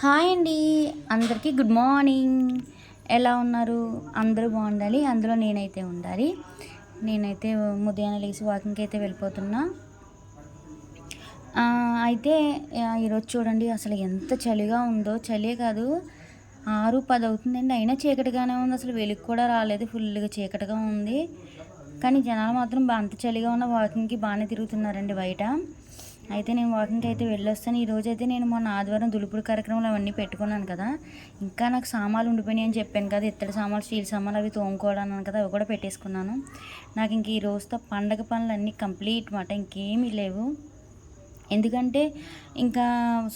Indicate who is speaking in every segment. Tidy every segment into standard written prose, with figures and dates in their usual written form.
Speaker 1: Hi అండి, అందరికీ good morning. ఎలా ఉన్నారు? అందరూ బాగుండాలి, అందులో నేనైతే ఉండాలి. నేనైతే ఉదయాన్నే లేచి వాకింగ్కి అయితే వెళ్ళిపోతున్నా. అయితే ఈరోజు చూడండి అసలు ఎంత చలిగా ఉందో. చలే కాదు, 6-10 అవుతుందండి, అయినా చీకటిగానే ఉంది. అసలు వెలుగు కూడా రాలేదు, ఫుల్గా చీకటిగా ఉంది. కానీ జనాలు మాత్రం అంత చలిగా ఉన్న వాకింగ్కి బాగానే తిరుగుతున్నారండి బయట. అయితే నేను వాకింగ్కి అయితే వెళ్ళొస్తాను. ఈరోజైతే నేను మొన్న ఆదివారం దులుపుడు కార్యక్రమాలు అవన్నీ పెట్టుకున్నాను కదా, ఇంకా నాకు సామాన్లు ఉండిపోయినాయి అని చెప్పాను కదా, ఇత్తడి సామాన్లు, స్టీల్ సామాన్లు అవి తోముకోవడానికి కదా, అవి కూడా పెట్టేసుకున్నాను. నాకు ఇంక ఈ రోజుతో పండగ పనులు అన్నీ కంప్లీట్ మాట, ఇంకేమీ లేవు. ఎందుకంటే ఇంకా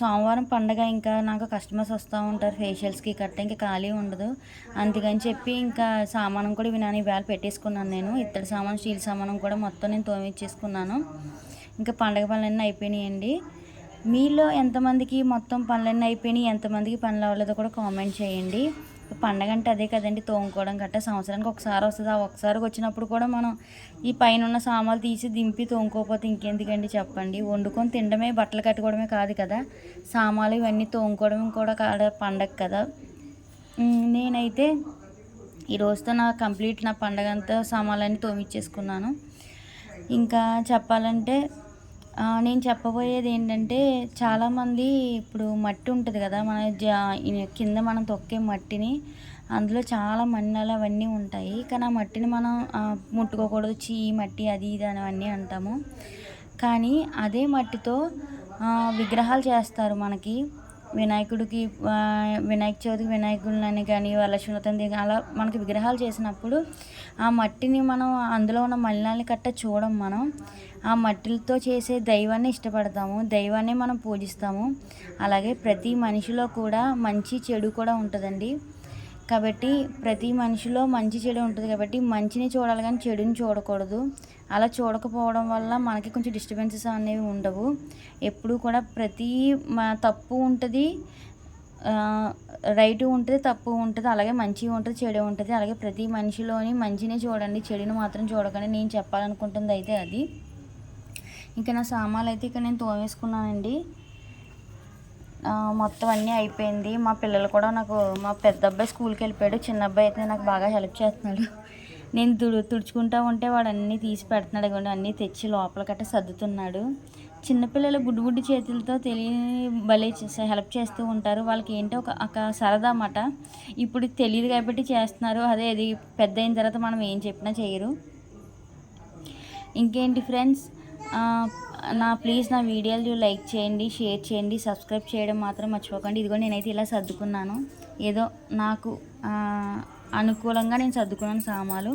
Speaker 1: సోమవారం పండగ, ఇంకా నాకు కస్టమర్స్ వస్తూ ఉంటారు ఫేషియల్స్కి కట్ట, ఇంకా ఖాళీ ఉండదు. అందుకని చెప్పి ఇంకా సామానం కూడా వినాని వేళ పెట్టేసుకున్నాను. నేను ఇత్తడి సామాను, స్టీల్ సామానం కూడా మొత్తం నేను తోమిచ్చేసుకున్నాను. ఇంకా పండగ పనులన్నీ అయిపోయినాయండి. మీలో ఎంతమందికి మొత్తం పనులన్నీ అయిపోయినాయి, ఎంతమందికి పనులు అవ్వలేదో కూడా కామెంట్ చేయండి. పండగ అంటే అదే కదండి, తోముకోవడం గట్రా సంవత్సరానికి ఒకసారి వస్తుంది. ఆ ఒకసారికి వచ్చినప్పుడు కూడా మనం ఈ పైన ఉన్న సామాన్లు తీసి దింపి తోముకోకపోతే ఇంకెందుకండి చెప్పండి. వండుకొని తినడమే, బట్టలు కట్టుకోవడమే కాదు కదా, సామాన్లు ఇవన్నీ తోముకోవడం కూడా పండగ కదా. నేనైతే ఈ రోజుతో నా కంప్లీట్ నా పండగ అంతా సామాన్లన్నీ తోమిచ్చేసుకున్నాను. ఇంకా చెప్పాలంటే నేను చెప్పబోయేది ఏంటంటే, చాలామంది ఇప్పుడు మట్టి ఉంటుంది కదా, మన కింద మనం తొక్కే మట్టిని, అందులో చాలా మన్నలు అవన్నీ ఉంటాయి. కానీ ఆ మట్టిని మనం ముట్టుకోకూడదు, చీ మట్టి అది ఇది అని అవన్నీ అంటాము. కానీ అదే మట్టితో విగ్రహాలు చేస్తారు మనకి. వినాయకుడికి వినాయక చవితికి వినాయకుడిని కానీ, వరలక్ష్మి వ్రతం అలా మనకి విగ్రహాలు చేసినప్పుడు ఆ మట్టిని మనం, అందులో ఉన్న మలినాన్ని కట్ట చూడం మనం. ఆ మట్టిలతో చేసే దైవాన్ని ఇష్టపడతాము, దైవాన్ని మనం పూజిస్తాము. అలాగే ప్రతి మనిషిలో కూడా మంచి చెడు కూడా ఉంటుందండి. కాబట్టి ప్రతి మనిషిలో మంచి చెడు ఉంటుంది కాబట్టి మంచిని చూడాలి కానీ చెడుని చూడకూడదు. అలా చూడకపోవడం వల్ల మనకి కొంచెం డిస్టర్బెన్సెస్ అనేవి ఉండవు. ఎప్పుడూ కూడా ప్రతి తప్పు ఉంటుంది, రైటు ఉంటుంది, తప్పు ఉంటుంది, అలాగే మంచి ఉంటుంది, చెడు ఉంటుంది. అలాగే ప్రతి మనిషిలోని మంచిని చూడండి, చెడుని మాత్రం చూడకండి. నేను చెప్పాలనుకుంటుంది అయితే అది. ఇంకా నా సామాన్లు అయితే ఇక్కడ నేను తోమేసుకున్నానండి. మొత్తం అన్నీ అయిపోయింది. మా పిల్లలు కూడా నాకు, మా పెద్ద అబ్బాయి స్కూల్కి వెళ్ళిపోయాడు, చిన్న అబ్బాయి అయితే నాకు బాగా హెల్ప్ చేస్తున్నాడు. నేను తుడుచుకుంటూ ఉంటే వాడు అన్నీ తీసి పెడుతున్నాడు, ఇవ్వండి అన్నీ తెచ్చి లోపల కట్ట సర్దుతున్నాడు. చిన్నపిల్లలు బుడ్డి చేతులతో భలే హెల్ప్ చేస్తూ ఉంటారు. వాళ్ళకి ఏంటో ఒక సరదా అన్నమాట. ఇప్పుడు తెలియదు కాబట్టి చేస్తున్నారు, అదే అది పెద్ద అయిన తర్వాత మనం ఏం చెప్పినా చేయరు. ఇంకేంటి ఫ్రెండ్స్, ప్లీజ్ నా వీడియోలు లైక్ చేయండి, షేర్ చేయండి, సబ్స్క్రైబ్ చేయడం మాత్రం మర్చిపోకండి. ఇదిగో నేనైతే ఇలా సర్దుకున్నాను, ఏదో నాకు అనుకూలంగా నేను సర్దుకున్నాను సామాన్లు.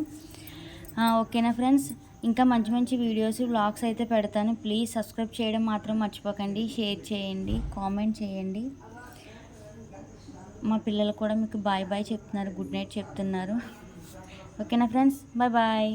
Speaker 1: ఓకేనా ఫ్రెండ్స్, ఇంకా మంచి మంచి వీడియోస్, వ్లాగ్స్ అయితే పెడతాను. ప్లీజ్ సబ్స్క్రైబ్ చేయడం మాత్రం మర్చిపోకండి, షేర్ చేయండి, కామెంట్ చేయండి. మా పిల్లలు కూడా మీకు బాయ్ చెప్తున్నారు, గుడ్ నైట్ చెప్తున్నారు. ఓకేనా ఫ్రెండ్స్, బాయ్.